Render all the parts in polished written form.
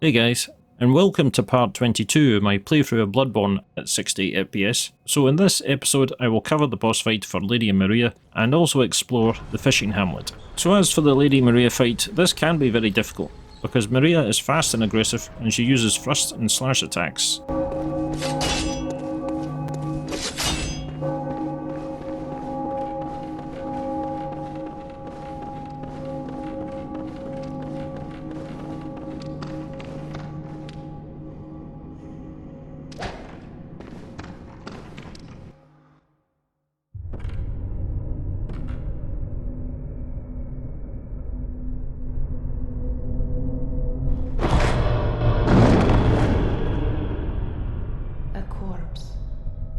Hey guys, and welcome to part 22 of my playthrough of Bloodborne at 60fps. So in this episode I will cover the boss fight for Lady Maria and also explore the fishing hamlet. So as for the Lady Maria fight, this can be very difficult because Maria is fast and aggressive and she uses thrust and slash attacks.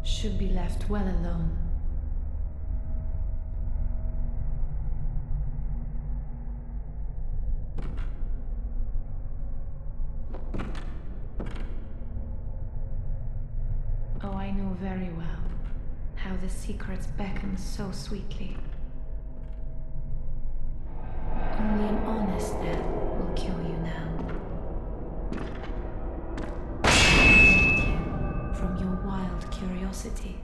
Should be left well alone. Oh, I know very well how the secrets beckon so sweetly. Only an honest death will kill you now. From your wild curiosity.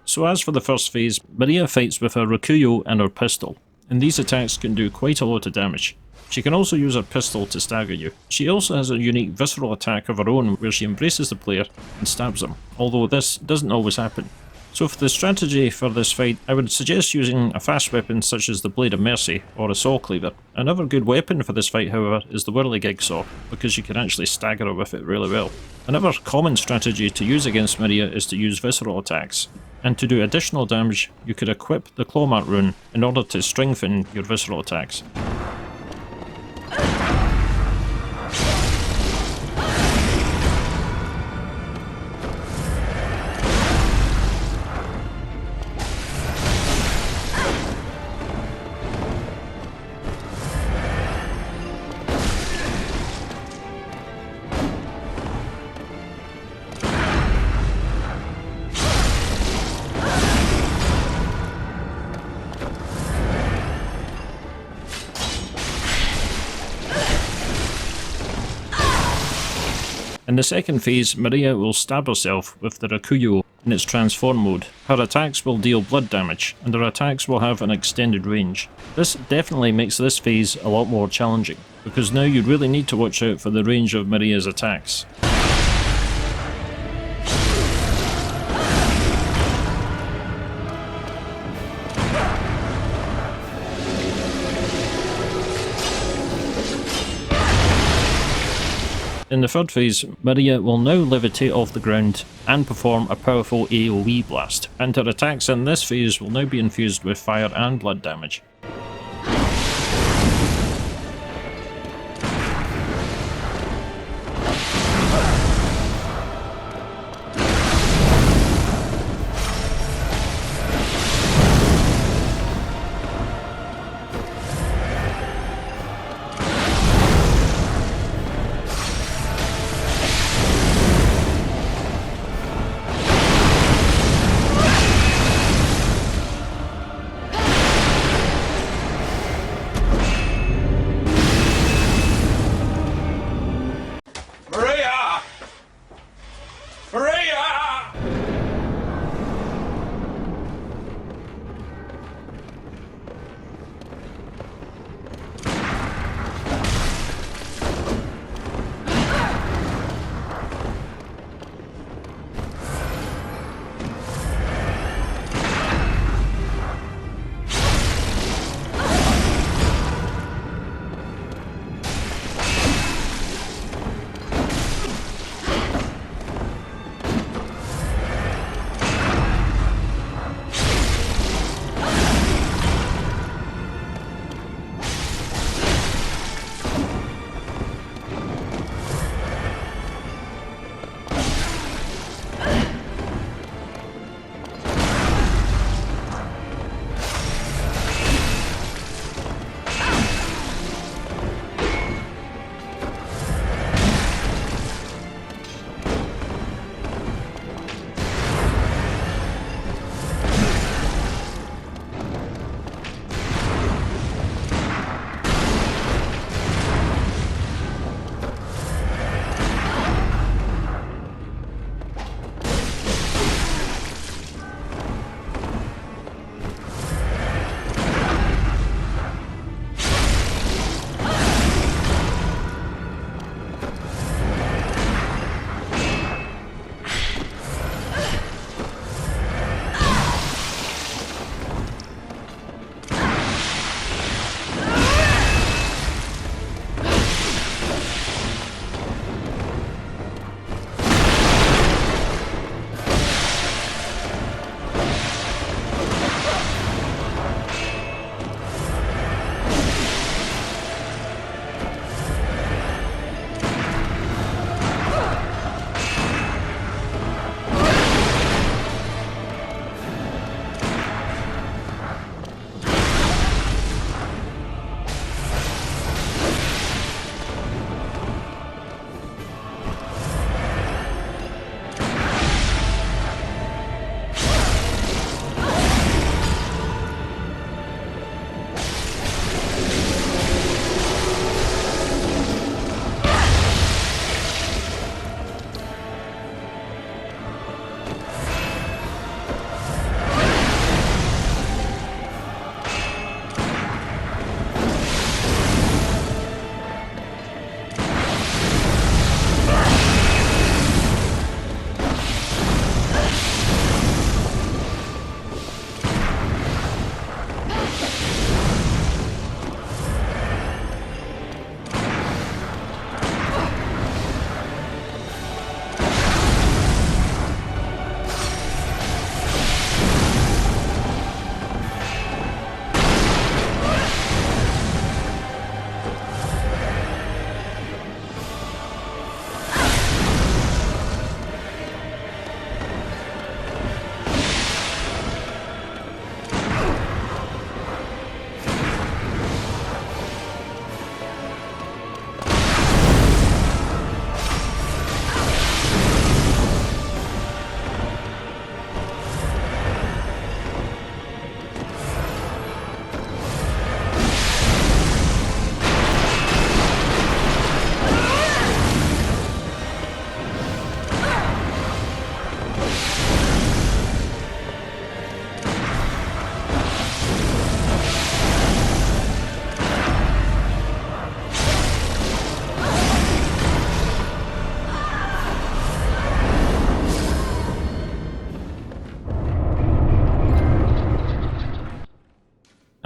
So as for the first phase, Maria fights with her Rakuyo and her pistol, and these attacks can do quite a lot of damage. She can also use her pistol to stagger you. She also has a unique visceral attack of her own where she embraces the player and stabs them, although this doesn't always happen. So for the strategy for this fight, I would suggest using a fast weapon such as the Blade of Mercy or a Saw Cleaver. Another good weapon for this fight, however, is the Whirligig Saw, because you can actually stagger her with it really well. Another common strategy to use against Maria is to use visceral attacks. And to do additional damage, you could equip the Clawmark rune in order to strengthen your visceral attacks. In the second phase, Maria will stab herself with the Rakuyo in its transform mode. Her attacks will deal blood damage, and her attacks will have an extended range. This definitely makes this phase a lot more challenging, because now you really need to watch out for the range of Maria's attacks. In the third phase, Maria will now levitate off the ground and perform a powerful AoE blast, and her attacks in this phase will now be infused with fire and blood damage.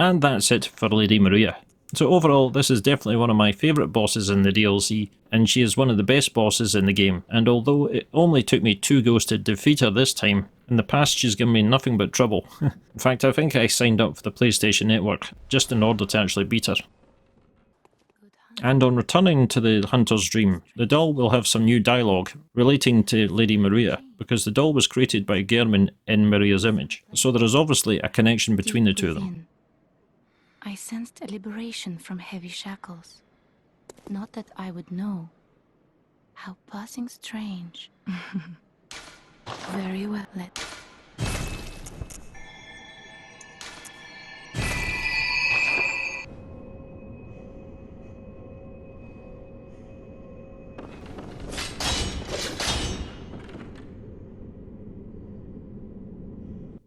And that's it for Lady Maria. So overall, this is definitely one of my favourite bosses in the DLC, and she is one of the best bosses in the game, and although it only took me 2 goes to defeat her this time, in the past she's given me nothing but trouble. In fact, I think I signed up for the PlayStation Network just in order to actually beat her. And on returning to the Hunter's Dream, the doll will have some new dialogue relating to Lady Maria, because the doll was created by Gehrman in Maria's image, so there is obviously a connection between the two of them. I sensed a liberation from heavy shackles. Not that I would know. How passing strange. Very well,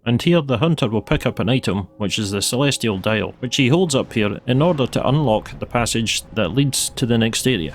And here the hunter will pick up an item, which is the Celestial Dial, which he holds up here in order to unlock the passage that leads to the next area.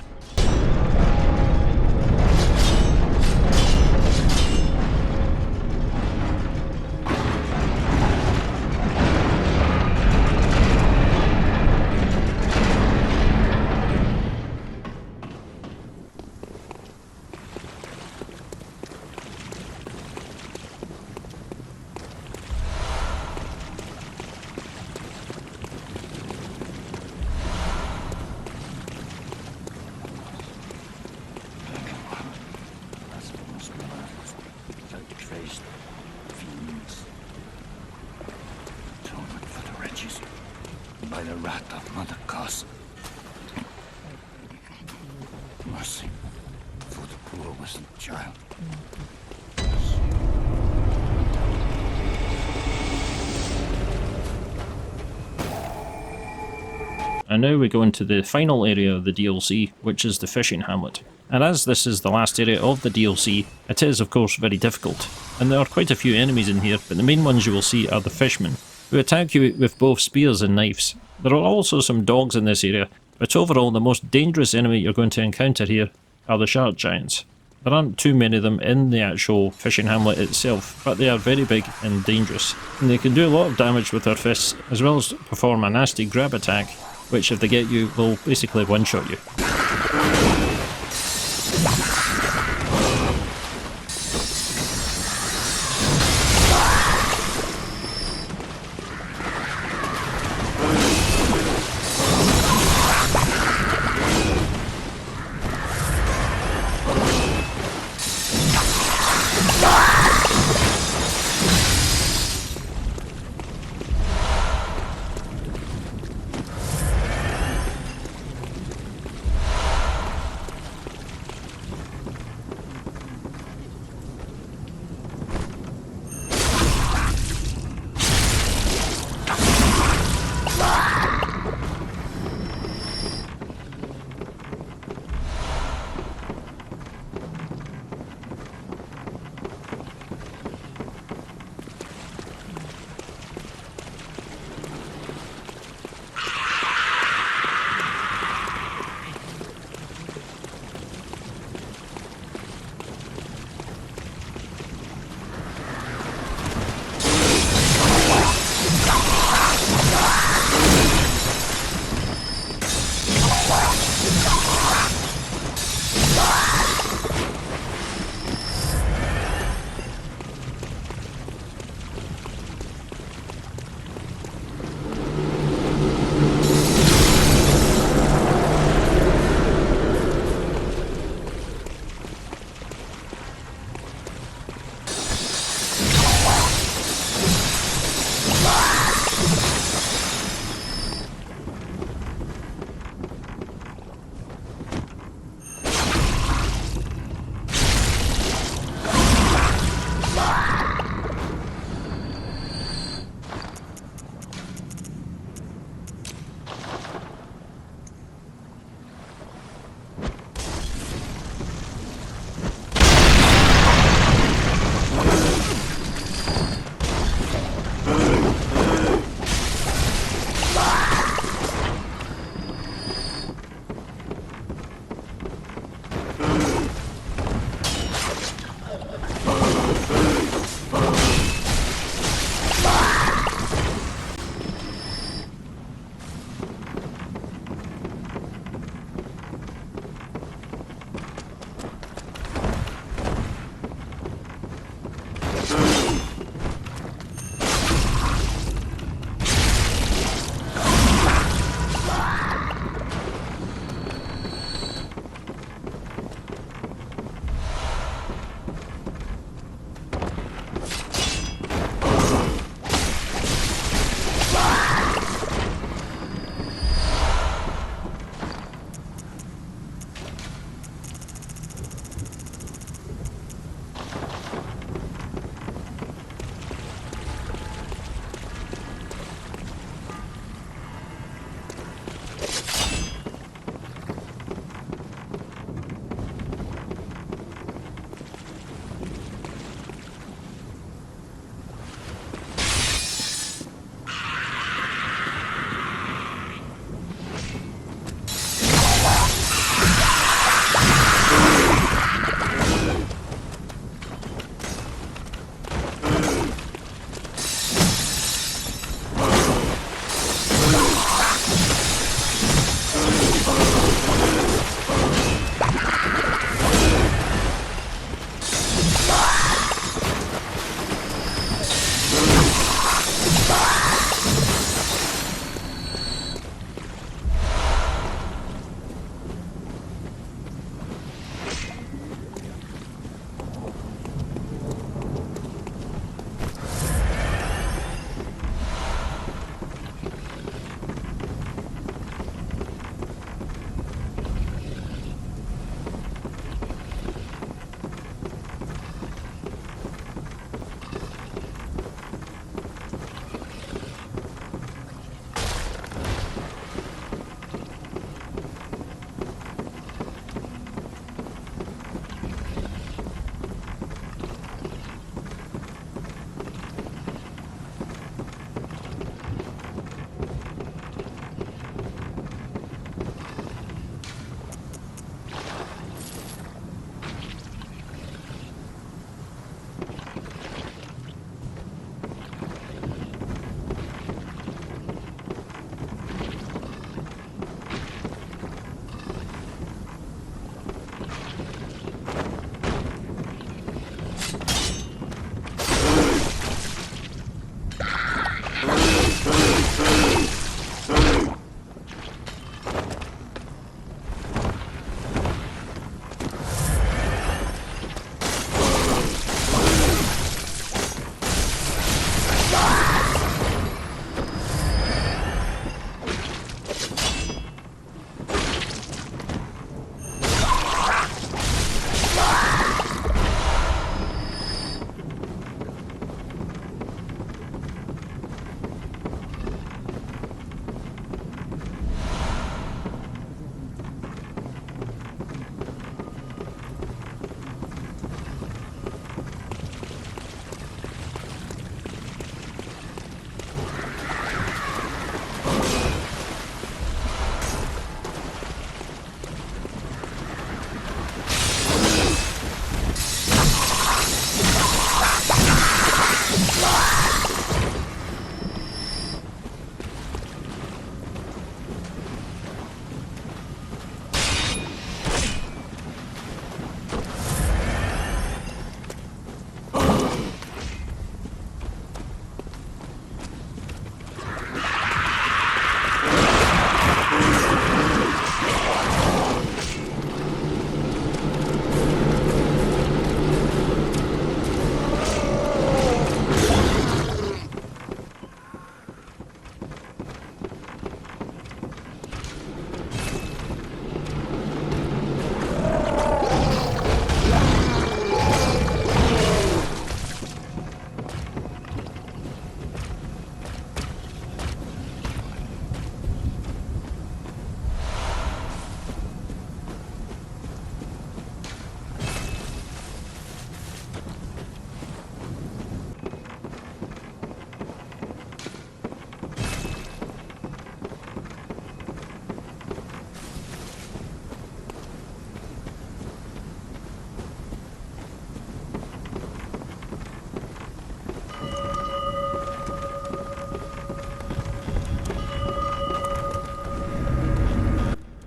By the wrath of Mother Goss. Mercy for the poor wasn't child. And now we go into the final area of the DLC, which is the fishing hamlet. And as this is the last area of the DLC, it is of course very difficult. And there are quite a few enemies in here, but the main ones you will see are the fishmen, who attack you with both spears and knives. There are also some dogs in this area, but overall the most dangerous enemy you're going to encounter here are the shark giants. There aren't too many of them in the actual fishing hamlet itself, but they are very big and dangerous. And they can do a lot of damage with their fists, as well as perform a nasty grab attack, which if they get you will basically one-shot you.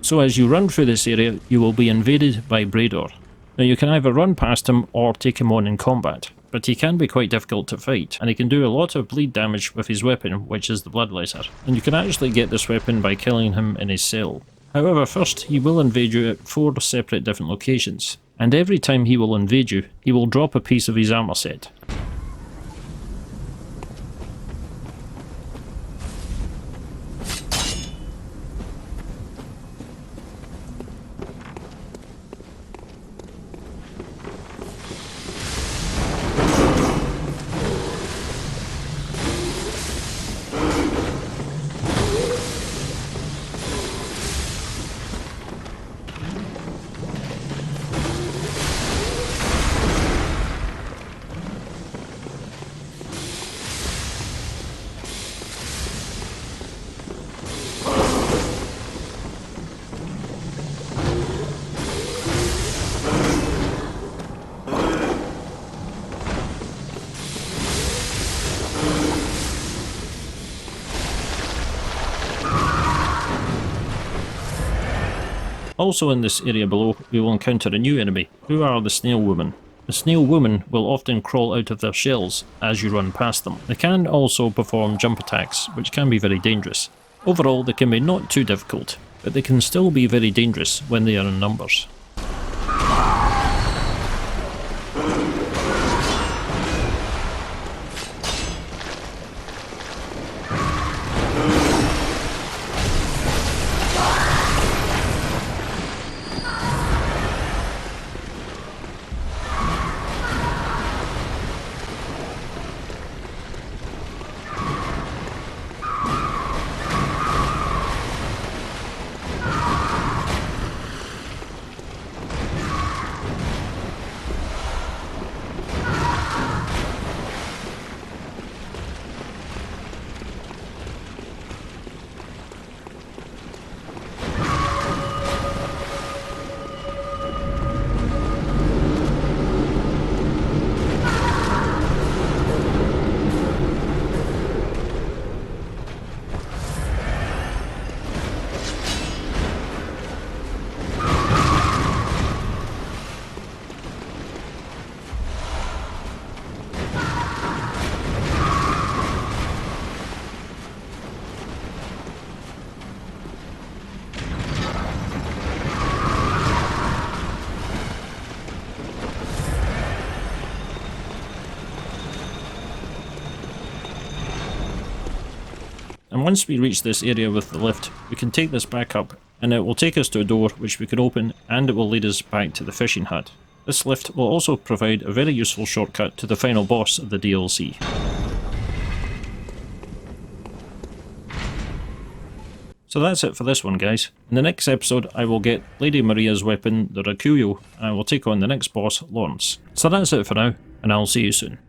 So as you run through this area, you will be invaded by Brador. Now you can either run past him or take him on in combat, but he can be quite difficult to fight, and he can do a lot of bleed damage with his weapon, which is the Bloodletter, and you can actually get this weapon by killing him in his cell. However, first he will invade you at 4 separate different locations, and every time he will invade you, he will drop a piece of his armor set. Also in this area below, we will encounter a new enemy, who are the Snail Women. The Snail Women will often crawl out of their shells as you run past them. They can also perform jump attacks, which can be very dangerous. Overall, they can be not too difficult, but they can still be very dangerous when they are in numbers. And once we reach this area with the lift, we can take this back up, and it will take us to a door which we can open, and it will lead us back to the fishing hut. This lift will also provide a very useful shortcut to the final boss of the DLC. So that's it for this one, guys. In the next episode I will get Lady Maria's weapon, the Rakuyo, and I will take on the next boss, Lawrence. So that's it for now, and I'll see you soon.